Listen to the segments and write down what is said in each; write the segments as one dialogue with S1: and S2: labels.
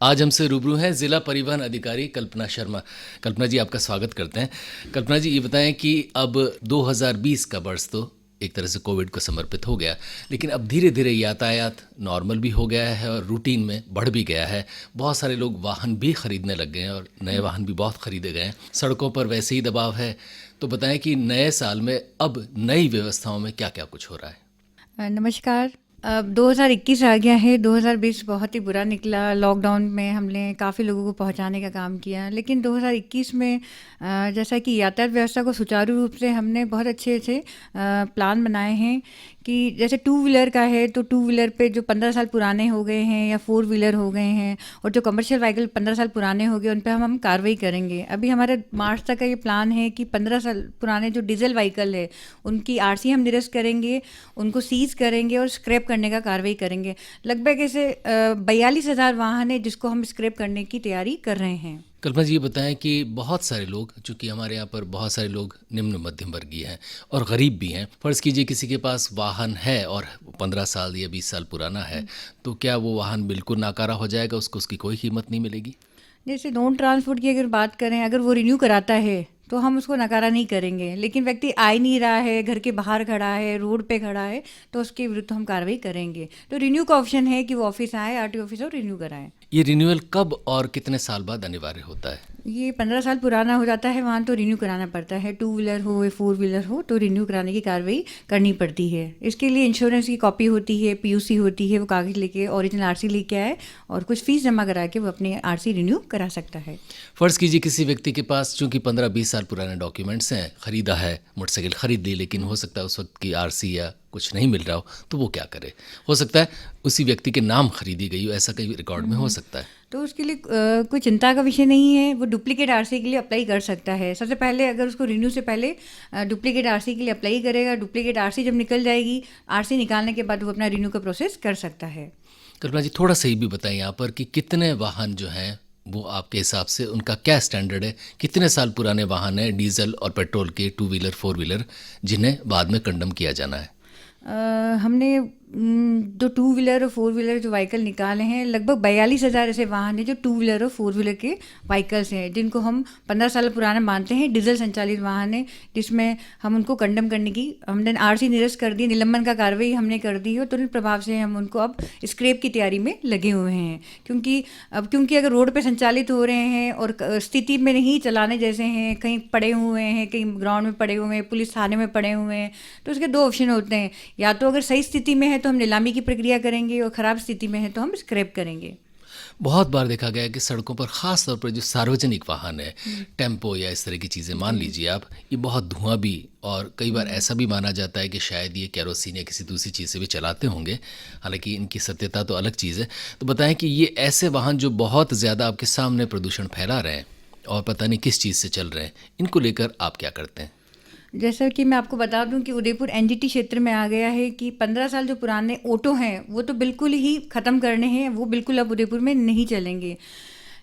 S1: आज हमसे रूबरू हैं जिला परिवहन अधिकारी कल्पना शर्मा। कल्पना जी, आपका स्वागत करते हैं। कल्पना जी, ये बताएं कि अब 2020 का वर्ष तो एक तरह से कोविड को समर्पित हो गया, लेकिन अब धीरे धीरे यातायात नॉर्मल भी हो गया है और रूटीन में बढ़ भी गया है। बहुत सारे लोग वाहन भी खरीदने लग गए हैं और नए वाहन भी बहुत खरीदे गए हैं। सड़कों पर वैसे ही दबाव है। तो बताएं कि नए साल में अब नई व्यवस्थाओं में क्या क्या कुछ हो रहा है।
S2: नमस्कार। अब 2021 आ गया है। 2020 बहुत ही बुरा निकला। लॉकडाउन में हमने काफ़ी लोगों को पहुंचाने का काम किया, लेकिन 2021 में जैसा कि यातायात व्यवस्था को सुचारू रूप से हमने बहुत अच्छे अच्छे प्लान बनाए हैं कि जैसे टू व्हीलर का है तो टू व्हीलर पे जो 15 साल पुराने हो गए हैं या फोर व्हीलर हो गए हैं और जो कमर्शियल व्हीकल 15 साल पुराने हो गए उन पे हम कार्रवाई करेंगे। अभी हमारे मार्च तक का ये प्लान है कि 15 साल पुराने जो डीजल व्हीकल है उनकी आरसी हम निरस्त करेंगे, उनको सीज करेंगे और स्क्रैप करने का कार्रवाई करेंगे। लगभग ऐसे 42,000 वाहन है जिसको हम स्क्रैप करने की तैयारी कर रहे हैं।
S1: कल्पना जी, ये बताएं कि बहुत सारे लोग, चूंकि हमारे यहाँ पर बहुत सारे लोग निम्न मध्यम वर्गीय हैं और गरीब भी हैं, फ़र्ज़ कीजिए किसी के पास वाहन है और 15 साल या 20 साल पुराना है, तो क्या वो वाहन बिल्कुल नाकारा हो जाएगा, उसको उसकी कोई कीमत नहीं मिलेगी?
S2: जैसे नॉन ट्रांसपोर्ट की अगर बात करें, अगर वो रिन्यू कराता है तो हम उसको नकारा नहीं करेंगे, लेकिन व्यक्ति आ ही नहीं रहा है, घर के बाहर खड़ा है, रोड पे खड़ा है, तो उसके विरुद्ध हम कार्रवाई करेंगे। तो रिन्यू का ऑप्शन है कि वो ऑफिस आए, आरटी ऑफिस और रिन्यू कराएं।
S1: ये रिन्यूअल कब और कितने साल बाद अनिवार्य होता है?
S2: ये 15 साल पुराना हो जाता है वाहन तो रिन्यू कराना पड़ता है। टू व्हीलर हो या फोर व्हीलर हो तो रिन्यू कराने की कार्रवाई करनी पड़ती है। इसके लिए इंश्योरेंस की कॉपी होती है, पीयूसी होती है, वो कागज़ लेके ओरिजिनल आरसी लेके आए और कुछ फीस जमा करा के वो अपनी आरसी रिन्यू करा सकता है।
S1: फ़र्ज़ कीजिए किसी व्यक्ति के पास चूंकि 15-20 साल पुराने डॉक्यूमेंट्स हैं, ख़रीदा है, मोटरसाइकिल ख़रीद ली, लेकिन हो सकता है उस वक्त की आरसी या कुछ नहीं मिल रहा हो, तो वो क्या करे? हो सकता है उसी व्यक्ति के नाम खरीदी गई हो, ऐसा कई रिकॉर्ड में हो सकता है।
S2: तो उसके लिए कोई चिंता का विषय नहीं है। वो डुप्लीकेट आरसी के लिए अप्लाई कर सकता है। सबसे पहले अगर उसको रिन्यू से पहले डुप्लीकेट आरसी के लिए अप्लाई करेगा, डुप्लीकेट आरसी जब निकल जाएगी, आरसी निकालने के बाद वो अपना रिन्यू का प्रोसेस कर सकता है।
S1: कल्पना जी, थोड़ा सा ये भी बताएं यहाँ पर कि कितने वाहन जो हैं वो आपके हिसाब से उनका क्या स्टैंडर्ड है? कितने साल पुराने वाहन हैं डीजल और पेट्रोल के, टू व्हीलर फोर व्हीलर, जिन्हें बाद में कंडम किया जाना है?
S2: हमने जो टू व्हीलर और फोर व्हीलर जो व्हीकल निकाले हैं, लगभग 42,000 ऐसे वाहन हैं जो टू व्हीलर और फोर व्हीलर के व्हीकल्स हैं, जिनको हम 15 साल पुराना मानते हैं। डीजल संचालित वाहन है जिसमें हम उनको कंडम करने की हमने आरसी निरस्त कर दी, निलंबन का कार्रवाई हमने कर दी और तुरंत प्रभाव से हम उनको अब स्क्रैप की तैयारी में लगे हुए हैं। क्योंकि अगर रोड पर संचालित हो रहे हैं और स्थिति में नहीं चलाने जैसे हैं, कहीं पड़े हुए हैं, कहीं ग्राउंड में पड़े हुए हैं, पुलिस थाने में पड़े हुए हैं, तो उसके दो ऑप्शन होते हैं। या तो अगर सही स्थिति में है तो हम नीलामी की प्रक्रिया करेंगे और ख़राब स्थिति में है तो हम स्क्रैप करेंगे।
S1: बहुत बार देखा गया है कि सड़कों पर ख़ास तौर पर जो सार्वजनिक वाहन है, टेम्पो या इस तरह की चीज़ें मान लीजिए आप, ये बहुत धुआं भी, और कई बार ऐसा भी माना जाता है कि शायद ये केरोसिन या किसी दूसरी चीज़ से भी चलाते होंगे, हालांकि इनकी सत्यता तो अलग चीज़ है। तो बताएं कि ये ऐसे वाहन जो बहुत ज़्यादा आपके सामने प्रदूषण फैला रहे हैं और पता नहीं किस चीज़ से चल रहे हैं, इनको लेकर आप क्या करते हैं?
S2: जैसा कि मैं आपको बता दूं कि उदयपुर एनजीटी क्षेत्र में आ गया है कि 15 साल जो पुराने ऑटो हैं वो तो बिल्कुल ही ख़त्म करने हैं, वो बिल्कुल अब उदयपुर में नहीं चलेंगे।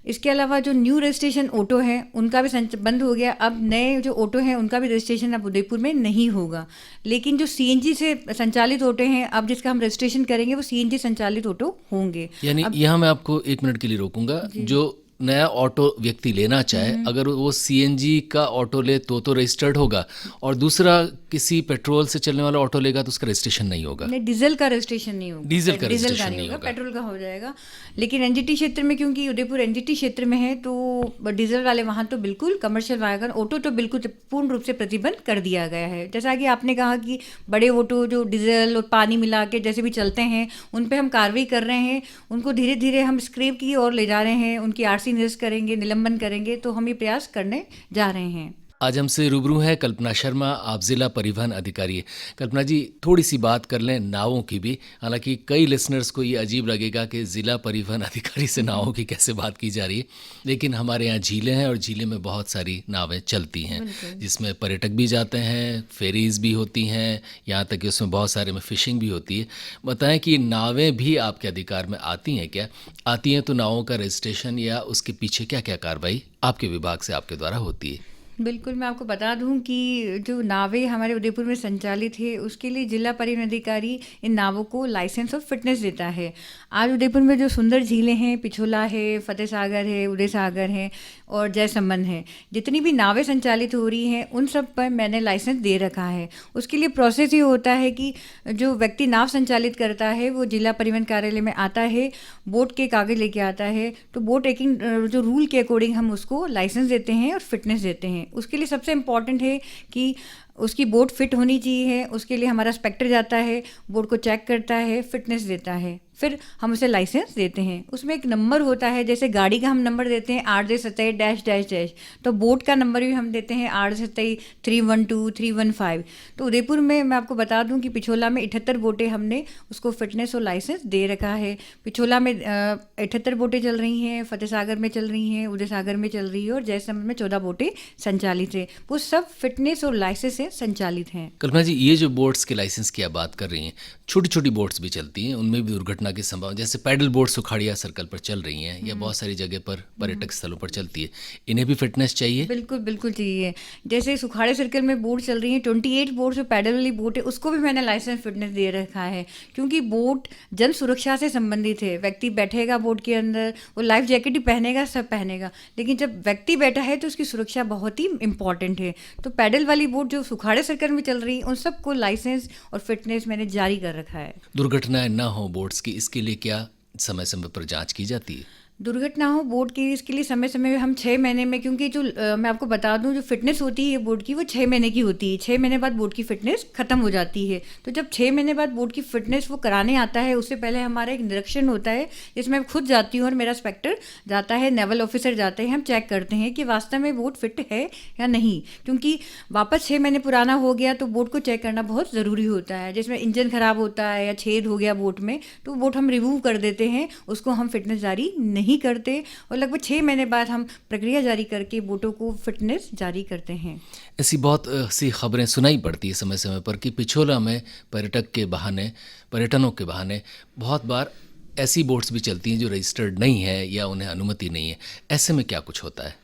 S2: इसके अलावा जो न्यू रजिस्ट्रेशन ऑटो है उनका भी बंद हो गया। अब नए जो ऑटो हैं उनका भी रजिस्ट्रेशन अब उदयपुर में नहीं होगा। लेकिन जो सीएनजी से संचालित ऑटो हैं, अब जिसका हम रजिस्ट्रेशन करेंगे वो सीएनजी संचालित ऑटो होंगे।
S1: यानी
S2: अब
S1: यहाँ मैं आपको 1 मिनट के लिए रोकूंगा। जो नया ऑटो व्यक्ति लेना चाहे, अगर वो सीएनजी का ऑटो ले तो रजिस्टर्ड होगा, और दूसरा किसी पेट्रोल से चलने वाला ऑटो लेगा तो उसका रजिस्ट्रेशन नहीं होगा।
S2: नहीं, डीजल का रजिस्ट्रेशन नहीं होगा।
S1: डीजल का
S2: डीजल का
S1: रजिस्ट्रेशन
S2: नहीं
S1: नहीं
S2: होगा,
S1: होगा।
S2: पेट्रोल का हो जाएगा। लेकिन एनजीटी क्षेत्र में, क्योंकि उदयपुर एनजीटी क्षेत्र में है, तो डीजल वाले वाहन तो बिल्कुल, कमर्शियल वाहन ऑटो तो बिल्कुल पूर्ण रूप से प्रतिबंध कर दिया गया है। जैसा कि आपने कहा कि बड़े ऑटो जो डीजल और पानी मिला के जैसे भी चलते हैं उन पर हम कार्रवाई कर रहे हैं, उनको धीरे धीरे हम स्क्रैप की ओर ले जा रहे हैं, उनकी आरसी निरस्त करेंगे, निलंबन करेंगे, तो हम ये प्रयास करने जा रहे हैं।
S1: आज हमसे रूबरू हैं कल्पना शर्मा, आप ज़िला परिवहन अधिकारी हैं। कल्पना जी, थोड़ी सी बात कर लें नावों की भी। हालांकि कई लिसनर्स को ये अजीब लगेगा कि ज़िला परिवहन अधिकारी से नावों की कैसे बात की जा रही है, लेकिन हमारे यहाँ झीलें हैं और झीलें में बहुत सारी नावें चलती हैं, जिसमें पर्यटक भी जाते हैं, फेरीज़ भी होती हैं, यहाँ तक कि उसमें बहुत सारे में फ़िशिंग भी होती है। बताएं कि नावें भी आपके अधिकार में आती हैं क्या? आती हैं तो नावों का रजिस्ट्रेशन या उसके पीछे क्या क्या कार्रवाई आपके विभाग से आपके द्वारा होती है?
S2: बिल्कुल, मैं आपको बता दूँ कि जो नावें हमारे उदयपुर में संचालित है, उसके लिए जिला परिवहन अधिकारी इन नावों को लाइसेंस और फिटनेस देता है। आज उदयपुर में जो सुंदर झीलें हैं, पिछोला है, फतेह सागर है, उदय सागर है और जयसमंद है, जितनी भी नावें संचालित हो रही हैं, उन सब पर मैंने लाइसेंस दे रखा है। उसके लिए प्रोसेस ये होता है कि जो व्यक्ति नाव संचालित करता है, वो जिला परिवहन कार्यालय में आता है, बोट के कागज़ लेके आता है, तो बोट टेकिंग जो रूल के अकॉर्डिंग हम उसको लाइसेंस देते हैं और फिटनेस देते हैं। उसके लिए सबसे इम्पॉर्टेंट है कि उसकी बोट फिट होनी चाहिए। उसके लिए हमारा इंस्पेक्टर जाता है, बोट को चेक करता है, फिटनेस देता है, फिर हम उसे लाइसेंस देते हैं। उसमें एक नंबर होता है, जैसे गाड़ी का हम नंबर देते हैं 8J27 डैश डैश डैश, तो बोट का नंबर भी हम देते हैं 8J27 312 315। तो उदयपुर में मैं आपको बता दूं कि पिछोला में 78 बोटें हमने उसको फिटनेस और लाइसेंस दे रखा है। पिछोला में 78 बोटें चल रही हैं, फतेह सागर में चल रही हैं, उदय सागर में चल रही है और जयसमंद में 14 बोटें संचालित है। वो सब फिटनेस और लाइसेंस से संचालित हैं।
S1: कल्पना जी, ये जो बोट्स के लाइसेंस की आप बात कर रही हैं, छोटी छोटी बोट्स भी चलती हैं, उनमें भी दुर्घटना की संभावना, जैसे पैडल बोट सुखाड़िया सर्कल पर चल रही हैं या बहुत सारी जगह पर पर्यटक स्थलों पर चलती है, इन्हें भी फिटनेस चाहिए?
S2: बिल्कुल बिल्कुल चाहिए। जैसे सुखाड़े सर्कल में बोट चल रही है, 28 बोट जो पैडल वाली बोट है, उसको भी मैंने लाइसेंस फिटनेस दे रखा है, क्योंकि बोट जन सुरक्षा से संबंधित है। व्यक्ति बैठेगा बोट के अंदर, वो लाइफ जैकेट ही पहनेगा, सब पहनेगा, लेकिन जब व्यक्ति बैठा है तो उसकी सुरक्षा बहुत ही इंपॉर्टेंट है। तो पैडल वाली बोट जो सुखाड़े सर्कल में चल रही है, उन सबको लाइसेंस और फिटनेस मैंने जारी कर रखा है।
S1: दुर्घटनाएं ना हो बोट्स की, इसके लिए क्या समय समय पर जांच की जाती है?
S2: दुर्घटना हो बोट की, इसके लिए समय समय में हम 6 महीने में, क्योंकि जो मैं आपको बता दूं, जो फिटनेस होती है बोट की, वो 6 महीने की होती है। 6 महीने बाद बोट की फिटनेस खत्म हो जाती है। तो जब 6 महीने बाद बोट की फिटनेस वो कराने आता है, उससे पहले हमारा एक निरीक्षण होता है, जिसमें मैं खुद जाती हूँ और मेरा इंस्पेक्टर जाता है, नेवल ऑफिसर जाते हैं। हम चेक करते हैं कि वास्तव में बोट फिट है या नहीं, क्योंकि वापस 6 महीने पुराना हो गया तो बोट को चेक करना बहुत ज़रूरी होता है। जिसमें इंजन खराब होता है या छेद हो गया बोट में, तो बोट हम रिमूव कर देते हैं, उसको हम फिटनेस जारी नहीं करते और लगभग 6 महीने बाद हम प्रक्रिया जारी करके बोटों को फिटनेस जारी करते हैं।
S1: ऐसी बहुत सी खबरें सुनाई पड़ती है समय समय पर कि पिछोला में पर्यटनों के बहाने बहुत बार ऐसी बोट्स भी चलती हैं जो रजिस्टर्ड नहीं है या उन्हें अनुमति नहीं है। ऐसे में क्या कुछ होता है?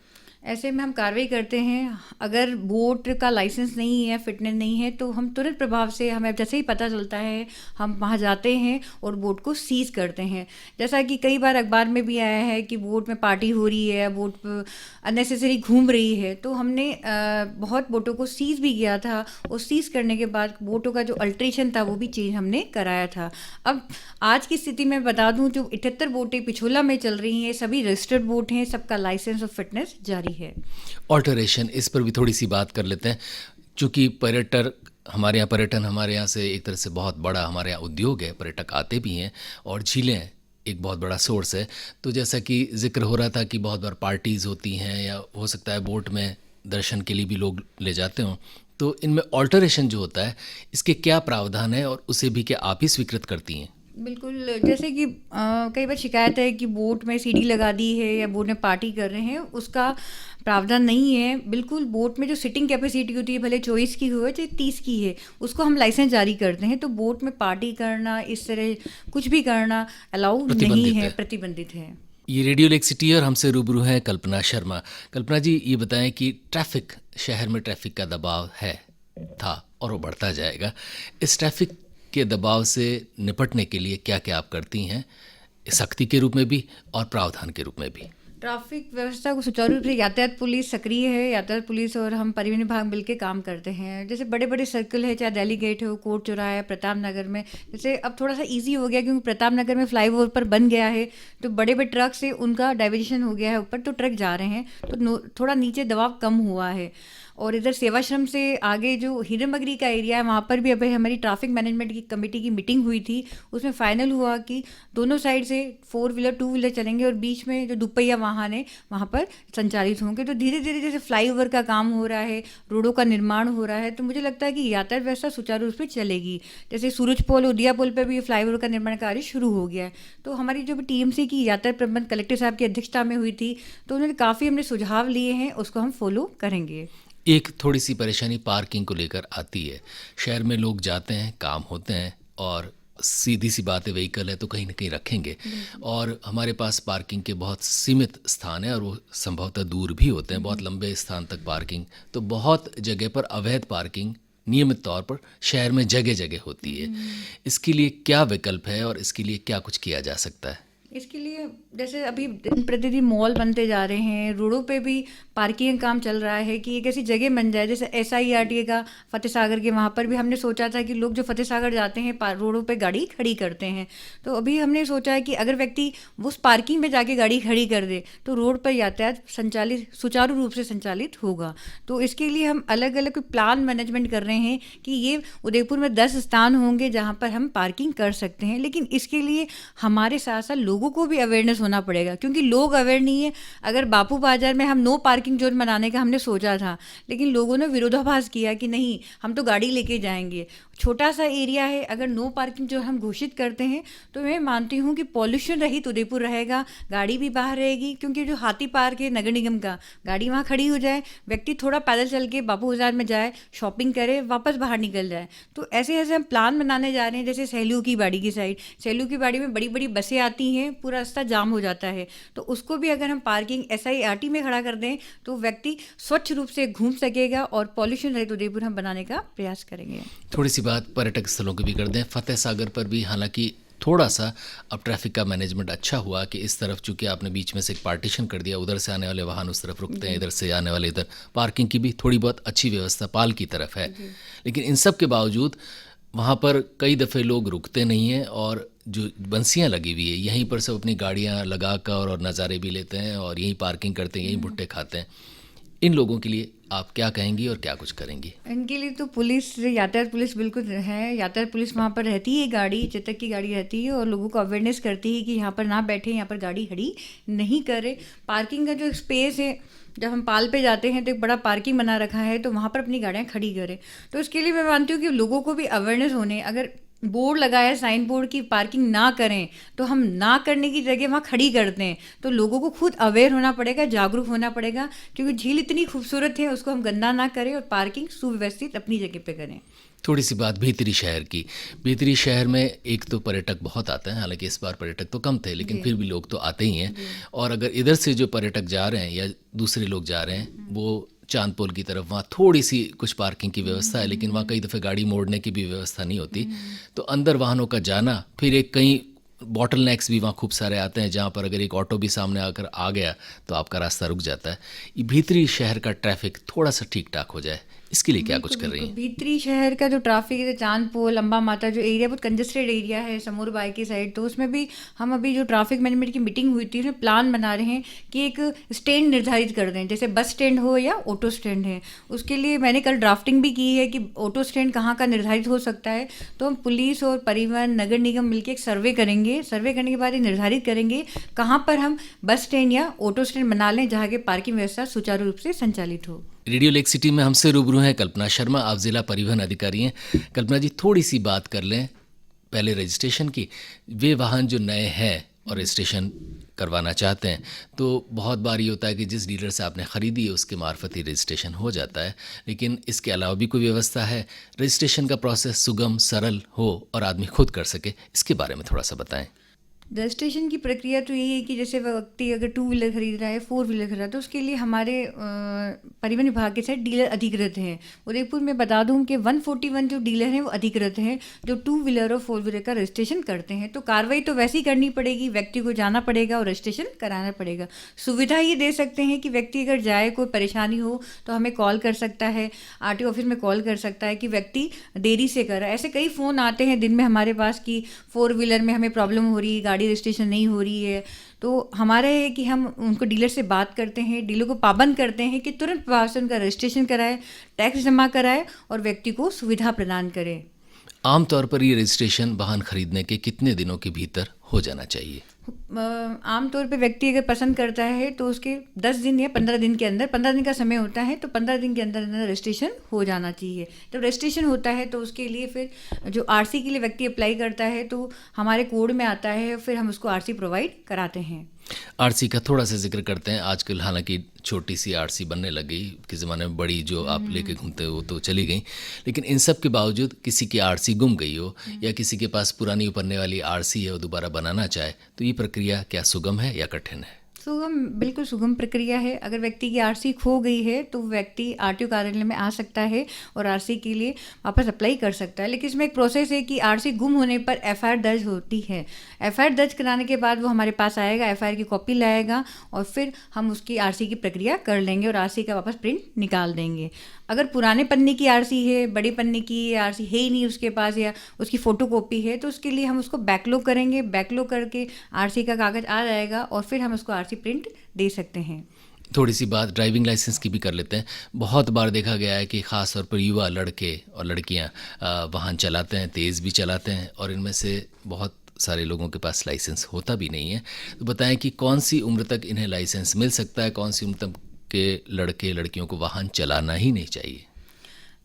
S2: ऐसे में हम कार्रवाई करते हैं। अगर बोट का लाइसेंस नहीं है, फिटनेस नहीं है, तो हम तुरंत प्रभाव से, हमें जैसे ही पता चलता है, हम वहाँ जाते हैं और बोट को सीज़ करते हैं। जैसा कि कई बार अखबार में भी आया है कि बोट में पार्टी हो रही है, बोट अननेसेसरी घूम रही है, तो हमने बहुत बोटों को सीज़ भी किया था और सीज़ करने के बाद बोटों का जो अल्ट्रेशन था वो भी चेंज हमने कराया था। अब आज की स्थिति में बता दूँ, जो 78 बोटें पिछोला में चल रही हैं, सभी रजिस्टर्ड बोट हैं, सबका लाइसेंस और फिटनेस जारी है।
S1: ऑल्टरेशन, इस पर भी थोड़ी सी बात कर लेते हैं, क्योंकि पर्यटन हमारे यहाँ से एक तरह से बहुत बड़ा हमारे यहाँ उद्योग है, पर्यटक आते भी हैं और झीलें एक बहुत बड़ा सोर्स है। तो जैसा कि जिक्र हो रहा था कि बहुत बार पार्टीज़ होती हैं या हो सकता है बोट में दर्शन के लिए भी लोग ले जाते हों, तो इनमें ऑल्टरेशन जो होता है, इसके क्या प्रावधान है और उसे भी क्या आप ही स्वीकृत करती हैं?
S2: बिल्कुल, जैसे कि कई बार शिकायत है कि बोट में सीढ़ी लगा दी है या बोट में पार्टी कर रहे हैं, उसका प्रावधान नहीं है। बिल्कुल, बोट में जो सिटिंग कैपेसिटी होती है, भले 24 की हो चाहे 30 की है, उसको हम लाइसेंस जारी करते हैं। तो बोट में पार्टी करना, इस तरह कुछ भी करना अलाउ नहीं है, प्रतिबंधित है।
S1: ये रेडियो लेक सिटी और हमसे रूबरू हैं कल्पना शर्मा। कल्पना जी, ये बताएं कि शहर में ट्रैफिक का दबाव था और वो बढ़ता जाएगा। इस ट्रैफिक के दबाव से निपटने के लिए क्या क्या आप करती हैं, सख्ती के रूप में भी और प्रावधान के रूप में भी?
S2: ट्रैफिक व्यवस्था को सुचारू रूप से यातायात पुलिस सक्रिय है। यातायात पुलिस और हम परिवहन विभाग मिलकर काम करते हैं। जैसे बड़े बड़े सर्कल है, चाहे दिल्ली गेट हो, कोर्ट चौराहा है, प्रताप नगर में, जैसे अब थोड़ा सा इजी हो गया क्योंकि प्रताप नगर में फ्लाईओवर पर बन गया है, तो बड़े बड़े ट्रक से उनका डाइवर्जन हो गया है ऊपर, तो ट्रक जा रहे हैं, तो थोड़ा नीचे दबाव कम हुआ है। और इधर सेवाश्रम से आगे जो हिरमगरी का एरिया है, वहाँ पर भी अभी हमारी ट्रैफिक मैनेजमेंट की कमेटी की मीटिंग हुई थी। उसमें फाइनल हुआ कि दोनों साइड से 4 व्हीलर 2 व्हीलर चलेंगे और बीच में जो दुपहिया वाहन है वहाँ पर संचालित होंगे। तो धीरे धीरे जैसे फ्लाईओवर का काम हो रहा है, रोडों का निर्माण हो रहा है, तो मुझे लगता है कि यातायात व्यवस्था सुचारू रूप से चलेगी। जैसे सूरज पोल, उदिया पोल पर भी फ्लाईओवर का निर्माण कार्य शुरू हो गया है। तो हमारी जो TMC की यातायात प्रबंध कलेक्टर साहब की अध्यक्षता में हुई थी, तो उन्होंने काफ़ी हमने सुझाव लिए हैं, उसको हम फॉलो करेंगे।
S1: एक थोड़ी सी परेशानी पार्किंग को लेकर आती है। शहर में लोग जाते हैं, काम होते हैं और सीधी सी बात है, व्हीकल है तो कहीं ना कहीं रखेंगे, और हमारे पास पार्किंग के बहुत सीमित स्थान है और वो संभवतः दूर भी होते हैं, बहुत लंबे स्थान तक पार्किंग, तो बहुत जगह पर अवैध पार्किंग नियमित तौर पर शहर में जगह जगह होती है। इसके लिए क्या विकल्प है और इसके लिए क्या कुछ किया जा सकता है?
S2: इसके लिए जैसे अभी दिन प्रतिदिन मॉल बनते जा रहे हैं, रोडों पे भी पार्किंग का काम चल रहा है कि एक ऐसी जगह बन जाए, जैसे SIRTA का फतेह सागर के वहाँ पर भी हमने सोचा था कि लोग जो फतेह सागर जाते हैं रोडों पे गाड़ी खड़ी करते हैं, तो अभी हमने सोचा है कि अगर व्यक्ति उस पार्किंग में जाके गाड़ी खड़ी कर दे तो रोड पर यातायात संचालित सुचारू रूप से संचालित होगा। तो इसके लिए हम अलग अलग प्लान मैनेजमेंट कर रहे हैं कि ये उदयपुर में 10 स्थान होंगे जहाँ पर हम पार्किंग कर सकते हैं, लेकिन इसके लिए हमारे साथ साथ लोगों को भी अवेयरनेस होना पड़ेगा, क्योंकि लोग अवेयर नहीं है। अगर बापू बाजार में हम नो पार्किंग जोन बनाने का हमने सोचा था, लेकिन लोगों ने विरोधाभास किया कि नहीं, हम तो गाड़ी लेके जाएंगे। छोटा सा एरिया है, अगर नो पार्किंग जो हम घोषित करते हैं तो मैं मानती हूँ कि पॉल्यूशन रहित उदयपुर रहेगा, गाड़ी भी बाहर रहेगी, क्योंकि जो हाथी पार्क है नगर निगम का, गाड़ी वहाँ खड़ी हो जाए, व्यक्ति थोड़ा पैदल चल के बापू बाजार में जाए, शॉपिंग करे, वापस बाहर निकल जाए। तो ऐसे ऐसे हम प्लान बनाने जा रहे हैं। जैसे सहेलू की बाड़ी की साइड, सहेलू की बाड़ी में बड़ी बड़ी बसें आती हैं, पूरा रास्ता जाम हो जाता है, तो उसको भी अगर हम पार्किंग SIRT में खड़ा कर दें तो व्यक्ति स्वच्छ रूप से घूम सकेगा और पॉल्यूशन रहित उदयपुर हम बनाने का प्रयास करेंगे।
S1: थोड़ी सी बात पर्यटक स्थलों की भी कर दें। फतेह सागर पर भी हालांकि थोड़ा सा अब ट्रैफिक का मैनेजमेंट अच्छा हुआ कि इस तरफ चूंकि आपने बीच में से एक पार्टीशन कर दिया, उधर से आने वाले वाहन उस तरफ रुकते हैं, इधर से आने वाले इधर, पार्किंग की भी थोड़ी बहुत अच्छी व्यवस्था पाल की तरफ है। लेकिन इन सब के बावजूद वहाँ पर कई दफ़े लोग रुकते नहीं हैं और जो बंसियाँ लगी हुई है यहीं पर सब अपनी गाड़ियाँ लगा कर और नज़ारे भी लेते हैं और यहीं पार्किंग करते हैं, यहीं भुट्टे खाते हैं। इन लोगों के लिए आप क्या कहेंगी और क्या कुछ करेंगी?
S2: इनके लिए तो पुलिस, यातायात पुलिस बिल्कुल है, यातायात पुलिस वहाँ पर रहती है, गाड़ी चेतक की गाड़ी रहती है और लोगों को अवेयरनेस करती है कि यहाँ पर ना बैठे, यहाँ पर गाड़ी खड़ी नहीं करे। पार्किंग का जो स्पेस है, जब हम पाल पे जाते हैं तो एक बड़ा पार्किंग बना रखा है, तो वहाँ पर अपनी गाड़ियाँ खड़ी करें। तो इसके लिए मैं मानती हूँ कि लोगों को भी अवेयरनेस होने, अगर बोर्ड लगाया साइन बोर्ड की पार्किंग ना करें तो हम ना करने की जगह वहाँ खड़ी करते हैं, तो लोगों को खुद अवेयर होना पड़ेगा, जागरूक होना पड़ेगा, क्योंकि झील इतनी खूबसूरत है, उसको हम गंदा ना करें और पार्किंग सुव्यवस्थित अपनी जगह पे करें।
S1: थोड़ी सी बात भीतरी शहर की। भीतरी शहर में एक तो पर्यटक बहुत आते हैं, हालांकि इस बार पर्यटक तो कम थे लेकिन फिर भी लोग तो आते ही हैं, और अगर इधर से जो पर्यटक जा रहे हैं या दूसरे लोग जा रहे हैं वो चांदपोल की तरफ, वहाँ थोड़ी सी कुछ पार्किंग की व्यवस्था है, लेकिन वहाँ कई दफ़े गाड़ी मोड़ने की भी व्यवस्था नहीं होती, तो अंदर वाहनों का जाना, फिर एक कहीं बॉटल नेक्स भी वहाँ खूब सारे आते हैं जहाँ पर अगर एक ऑटो भी सामने आकर आ गया तो आपका रास्ता रुक जाता है। ये भीतरी शहर का ट्रैफिक थोड़ा सा ठीक ठाक हो जाए, इसके लिए क्या कुछ कर रही हैं?
S2: भीतरी शहर का जो ट्रैफिक है, चांदपोल, अम्बा माता जो एरिया बहुत कंजेस्टेड एरिया है, समूर बाई की साइड, तो उसमें भी हम अभी जो ट्रैफिक मैनेजमेंट की मीटिंग हुई थी उसमें प्लान बना रहे हैं कि एक स्टैंड निर्धारित कर दें, जैसे बस स्टैंड हो या ऑटो स्टैंड है। उसके लिए मैंने कल ड्राफ्टिंग भी की है कि ऑटो स्टैंड कहाँ का निर्धारित हो सकता है, तो हम पुलिस और परिवहन नगर निगम मिलकर एक सर्वे करेंगे, सर्वे करने के बाद ये निर्धारित करेंगे कहाँ पर हम बस स्टैंड या ऑटो स्टैंड बना लें जहाँ की पार्किंग व्यवस्था सुचारू रूप से संचालित हो।
S1: रेडियो लेक सिटी में हमसे रूबरू हैं कल्पना शर्मा, आप जिला परिवहन अधिकारी हैं। कल्पना जी, थोड़ी सी बात कर लें पहले रजिस्ट्रेशन की। वे वाहन जो नए हैं और रजिस्ट्रेशन करवाना चाहते हैं तो बहुत बार ये होता है कि जिस डीलर से आपने ख़रीदी है उसके मार्फत ही रजिस्ट्रेशन हो जाता है, लेकिन इसके अलावा भी कोई व्यवस्था है रजिस्ट्रेशन का प्रोसेस सुगम सरल हो और आदमी खुद कर सके, इसके बारे में थोड़ा सा बताएं।
S2: रजिस्ट्रेशन की प्रक्रिया तो यही है कि जैसे व्यक्ति अगर 2 व्हीलर खरीद रहा है, 4 व्हीलर खरीद रहा है, तो उसके लिए हमारे परिवहन विभाग के साथ डीलर अधिकृत हैं। उदयपुर में बता दूं कि 141 जो डीलर हैं वो अधिकृत हैं जो 2 व्हीलर और 4 व्हीलर का रजिस्ट्रेशन करते हैं। तो कार्रवाई तो वैसी करनी पड़ेगी, व्यक्ति को जाना पड़ेगा और रजिस्ट्रेशन कराना पड़ेगा। सुविधा ये दे सकते हैं कि व्यक्ति अगर जाए, कोई परेशानी हो तो हमें कॉल कर सकता है, RTO ऑफिस में कॉल कर सकता है कि व्यक्ति देरी से कर रहा है। ऐसे कई फ़ोन आते हैं दिन में हमारे पास कि 4 व्हीलर में हमें प्रॉब्लम हो रही है, गाड़ी रजिस्ट्रेशन नहीं हो रही है। तो हमारा है कि हम उनको डीलर से बात करते हैं, डीलर को पाबंद करते हैं कि तुरंत प्रभाव से उनका रजिस्ट्रेशन कराए, टैक्स जमा कराए और व्यक्ति को सुविधा प्रदान करें।
S1: आमतौर पर ये रजिस्ट्रेशन वाहन खरीदने के कितने दिनों के भीतर हो जाना चाहिए?
S2: आमतौर पे व्यक्ति अगर पसंद करता है तो उसके 10 दिन या 15 दिन के अंदर, 15 दिन का समय होता है, तो 15 दिन के अंदर अंदर रजिस्ट्रेशन हो जाना चाहिए। जब रजिस्ट्रेशन होता है तो उसके लिए फिर जो RC के लिए व्यक्ति अप्लाई करता है तो हमारे कोड में आता है, फिर हम उसको RC प्रोवाइड कराते हैं।
S1: RC का थोड़ा सा जिक्र करते हैं। आजकल हालांकि छोटी सी आरसी बनने लग गई, के ज़माने में बड़ी जो आप लेके घूमते हो वो तो चली गई, लेकिन इन सब के बावजूद किसी की आरसी गुम गई हो या किसी के पास पुरानी उपरने वाली आरसी है वो दोबारा बनाना चाहे, तो ये प्रक्रिया क्या सुगम है या कठिन है?
S2: सुगम, बिल्कुल सुगम प्रक्रिया है। अगर व्यक्ति की आरसी खो गई है तो व्यक्ति आरटीओ कार्यालय में आ सकता है और आरसी के लिए वापस अप्लाई कर सकता है। लेकिन इसमें एक प्रोसेस है कि आरसी गुम होने पर एफआईआर दर्ज होती है। एफआईआर दर्ज कराने के बाद वो हमारे पास आएगा, एफआईआर की कॉपी लाएगा और फिर हम उसकी आरसी की प्रक्रिया कर लेंगे और आरसी का वापस प्रिंट निकाल देंगे। अगर पुराने पन्ने की आरसी है, बड़े पन्ने की आरसी है ही नहीं उसके पास या उसकी फ़ोटोकॉपी है, तो उसके लिए हम उसको बैकलॉग करेंगे। बैकलॉग करके आरसी का कागज़ आ जाएगा और फिर हम उसको आरसी प्रिंट दे सकते हैं।
S1: थोड़ी सी बात ड्राइविंग लाइसेंस की भी कर लेते हैं। बहुत बार देखा गया है कि ख़ास तौर पर युवा लड़के और लड़कियां वाहन चलाते हैं, तेज़ भी चलाते हैं और इनमें से बहुत सारे लोगों के पास लाइसेंस होता भी नहीं है। तो बताएं कि कौन सी उम्र तक इन्हें लाइसेंस मिल सकता है, कौन सी उम्र तक के लड़के लड़कियों को वाहन चलाना ही नहीं चाहिए?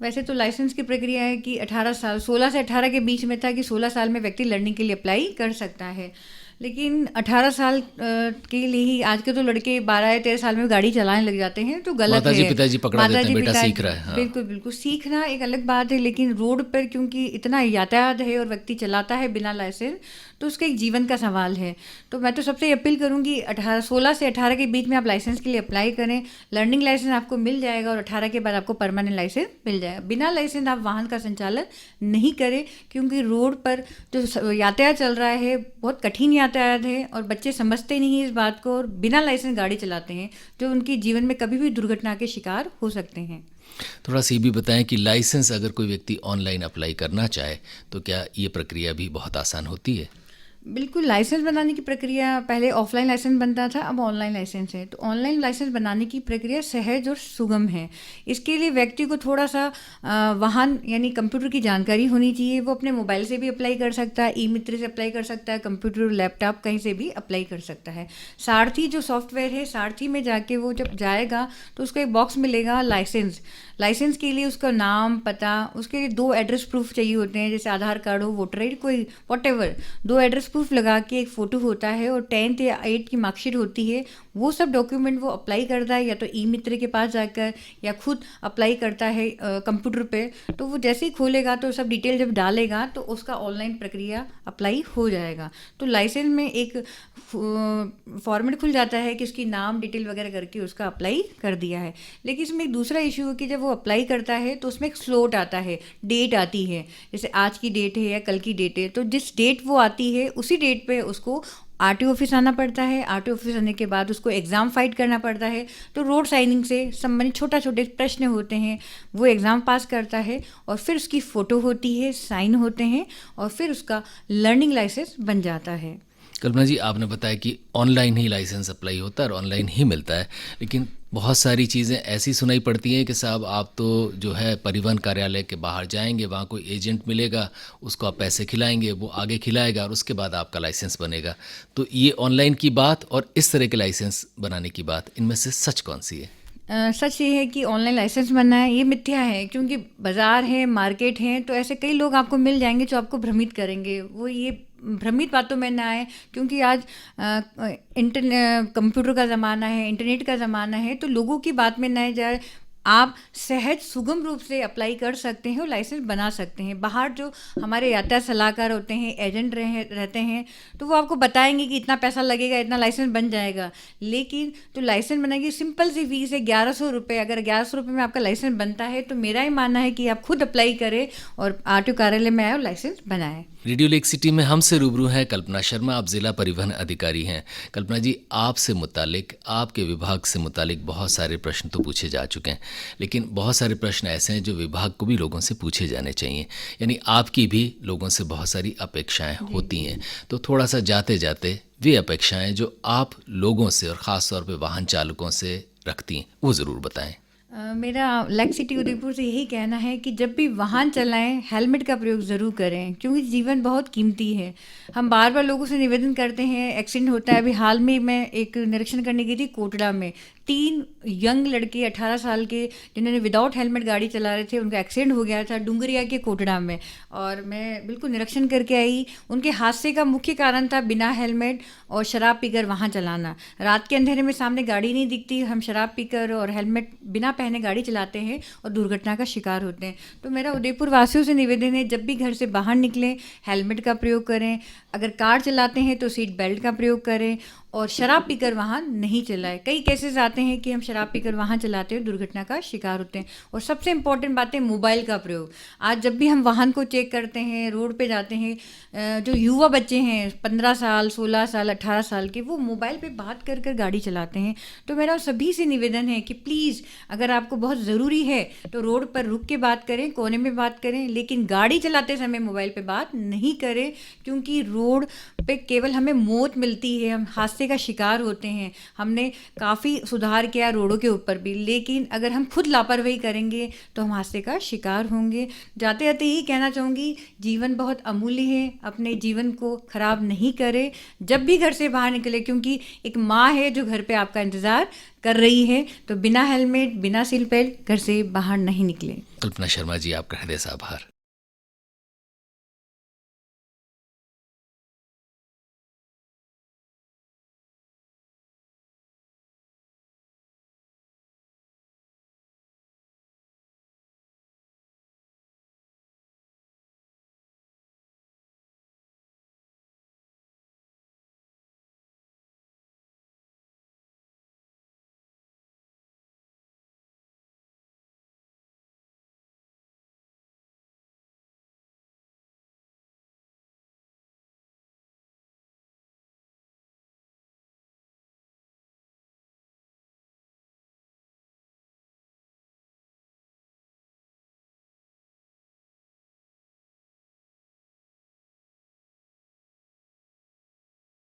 S2: वैसे तो लाइसेंस की प्रक्रिया है कि 18 साल, 16 से 18 के बीच में था कि 16 साल में व्यक्ति लर्निंग के लिए अप्लाई कर सकता है। लेकिन 18 साल के लिए ही आज के तो लड़के 12 या 13 साल में गाड़ी चलाने लग जाते हैं, तो गलत है।
S1: माताजी पिताजी पकड़ा देते हैं, बेटा
S2: पिताजी,
S1: सीख रहा है। हाँ।
S2: बिल्कुल बिल्कुल, सीखना एक अलग बात है, लेकिन रोड पर क्योंकि इतना यातायात है और व्यक्ति चलाता है बिना लाइसेंस, तो उसका एक जीवन का सवाल है। तो मैं तो सबसे अपील करूंगी 16 से 18 के बीच में आप लाइसेंस के लिए अप्लाई करें। लर्निंग लाइसेंस आपको मिल जाएगा और 18 के बाद आपको परमानेंट लाइसेंस मिल जाएगा। बिना लाइसेंस आप वाहन का संचालन नहीं करें, क्योंकि रोड पर जो यातायात चल रहा है बहुत कठिन यातायात है और बच्चे समझते नहीं हैं इस बात को और बिना लाइसेंस गाड़ी चलाते हैं, जो उनके जीवन में कभी भी दुर्घटना के शिकार हो सकते हैं।
S1: थोड़ा सा ये भी बताएं कि लाइसेंस अगर कोई व्यक्ति ऑनलाइन अप्लाई करना चाहे तो क्या ये प्रक्रिया भी बहुत आसान होती है?
S2: बिल्कुल, लाइसेंस बनाने की प्रक्रिया पहले ऑफलाइन लाइसेंस बनता था, अब ऑनलाइन लाइसेंस है। तो ऑनलाइन लाइसेंस बनाने की प्रक्रिया सहज और सुगम है। इसके लिए व्यक्ति को थोड़ा सा वाहन यानी कंप्यूटर की जानकारी होनी चाहिए। वो अपने मोबाइल से भी अप्लाई कर सकता है, ई मित्र से अप्लाई कर सकता है, कंप्यूटर, लैपटॉप कहीं से भी अप्लाई कर सकता है। सारथी जो सॉफ्टवेयर है, सारथी में जाके वो जब जाएगा तो उसको एक बॉक्स मिलेगा लाइसेंस। लाइसेंस के लिए उसका नाम, पता, उसके लिए 2 एड्रेस प्रूफ चाहिए होते हैं, जैसे आधार कार्ड हो, वोटर आईडी, कोई व्हाटएवर। 2 एड्रेस प्रूफ लगा के एक फ़ोटो होता है और 10th या 8th की मार्कशीट होती है। वो सब डॉक्यूमेंट वो अप्लाई करता है या तो ई मित्र के पास जाकर या खुद अप्लाई करता है कंप्यूटर पे। तो वो जैसे ही खोलेगा तो सब डिटेल जब डालेगा तो उसका ऑनलाइन प्रक्रिया अप्लाई हो जाएगा। तो लाइसेंस में एक फॉर्मेट खुल जाता है कि उसकी नाम, डिटेल वगैरह करके उसका अप्लाई कर दिया है। लेकिन इसमें एक दूसरा इशू है कि जब वो अप्लाई करता है तो उसमें एक स्लॉट आता है, डेट आती है, जैसे आज की डेट है या कल की डेट है, तो जिस डेट वो आती है उसी डेट पे उसको आरटीओ ऑफिस आना पड़ता है। आरटीओ ऑफिस आने के बाद उसको एग्ज़ाम फाइट करना पड़ता है। तो रोड साइनिंग से संबंधित छोटे प्रश्न होते हैं, वो एग्ज़ाम पास करता है और फिर उसकी फ़ोटो होती है, साइन होते हैं और फिर उसका लर्निंग लाइसेंस बन जाता है।
S1: कल्पना जी, आपने बताया कि ऑनलाइन ही लाइसेंस अप्लाई होता है और ऑनलाइन ही मिलता है, लेकिन बहुत सारी चीज़ें ऐसी सुनाई पड़ती हैं कि साहब आप तो जो है परिवहन कार्यालय के बाहर जाएंगे, वहाँ कोई एजेंट मिलेगा, उसको आप पैसे खिलाएंगे, वो आगे खिलाएगा और उसके बाद आपका लाइसेंस बनेगा। तो ये ऑनलाइन की बात और इस तरह के लाइसेंस बनाने की बात, इनमें से सच कौन सी है?
S2: सच ये है कि ऑनलाइन लाइसेंस बनना है, ये मिथ्या है, क्योंकि बाज़ार है, मार्केट है, तो ऐसे कई लोग आपको मिल जाएंगे जो आपको भ्रमित करेंगे। वो ये भ्रमित बातों में ना आए, क्योंकि आज कंप्यूटर का ज़माना है, इंटरनेट का ज़माना है, तो लोगों की बात में ना जाए। आप सहज सुगम रूप से अप्लाई कर सकते हैं और लाइसेंस बना सकते हैं। बाहर जो हमारे यातायात सलाहकार होते हैं, एजेंट रहते हैं, तो वो आपको बताएंगे कि इतना पैसा लगेगा, इतना लाइसेंस बन जाएगा। लेकिन तो लाइसेंस बनाएगी, सिंपल सी फीस है 1100 रुपये। अगर 1100 रुपये में आपका लाइसेंस बनता है तो मेरा ही मानना है कि आप खुद अप्लाई करें और आरटीओ कार्यालय में आए और लाइसेंस बनाएं।
S1: रेडियो लेक सिटी में हमसे रूबरू हैं कल्पना शर्मा, आप ज़िला परिवहन अधिकारी हैं। कल्पना जी, आपसे मुतालिक, आपके विभाग से मुतालिक बहुत सारे प्रश्न तो पूछे जा चुके हैं, लेकिन बहुत सारे प्रश्न ऐसे हैं जो विभाग को भी लोगों से पूछे जाने चाहिए, यानी आपकी भी लोगों से बहुत सारी अपेक्षाएं होती हैं। तो थोड़ा सा जाते जाते वे अपेक्षाएं जो आप लोगों से और ख़ास तौर पे वाहन चालकों से रखती हैं, वो ज़रूर बताएं।
S2: मेरा लेक सिटी उदयपुर से यही कहना है कि जब भी वाहन चलाएं हेलमेट का प्रयोग ज़रूर करें, क्योंकि जीवन बहुत कीमती है। हम बार बार लोगों से निवेदन करते हैं, एक्सीडेंट होता है। अभी हाल में मैं एक निरीक्षण करने गई थी कोटड़ा में, 3 यंग लड़के 18 साल के जिन्होंने विदाउट हेलमेट गाड़ी चला रहे थे, उनका एक्सीडेंट हो गया था डुंगरिया के कोटड़ा में। और मैं बिल्कुल निरीक्षण करके आई, उनके हादसे का मुख्य कारण था बिना हेलमेट और शराब पीकर वाहन चलाना। रात के अंधेरे में सामने गाड़ी नहीं दिखती, हम शराब पीकर और हेलमेट बिना पहने गाड़ी चलाते हैं और दुर्घटना का शिकार होते हैं। तो मेरा उदयपुर वासियों से निवेदन है, जब भी घर से बाहर निकलें हेलमेट का प्रयोग करें। अगर कार चलाते हैं तो सीट बेल्ट का प्रयोग करें और शराब पीकर वाहन नहीं चलाएं। कई केसेस आते हैं कि हम शराब पीकर वाहन चलाते हैं, दुर्घटना का शिकार होते हैं। और सबसे इम्पॉर्टेंट बात है मोबाइल का प्रयोग। आज जब भी हम वाहन को चेक करते हैं, रोड पे जाते हैं, जो युवा बच्चे हैं 15 साल 16 साल 18 साल के, वो मोबाइल पे बात कर कर गाड़ी चलाते हैं। तो मेरा सभी से निवेदन है कि प्लीज़ अगर आपको बहुत ज़रूरी है तो रोड पर रुक के बात करें, कोने में बात करें, लेकिन गाड़ी चलाते समय मोबाइल पे बात नहीं करें, क्योंकि रोड पे केवल हमें मौत मिलती है, हम हादसे का शिकार होते हैं। हमने काफ़ी सुधार किया रोडों के ऊपर भी, लेकिन अगर हम खुद लापरवाही करेंगे तो हम हादसे का शिकार होंगे। जाते जाते यही कहना चाहूँगी, जीवन बहुत अमूल्य है, अपने जीवन को खराब नहीं करें जब भी घर से बाहर निकले, क्योंकि एक माँ है जो घर पे आपका इंतज़ार कर रही है। तो बिना हेलमेट बिना सीट बेल्ट घर से बाहर नहीं निकले।
S1: कल्पना शर्मा जी, आपका हृदय से आभार।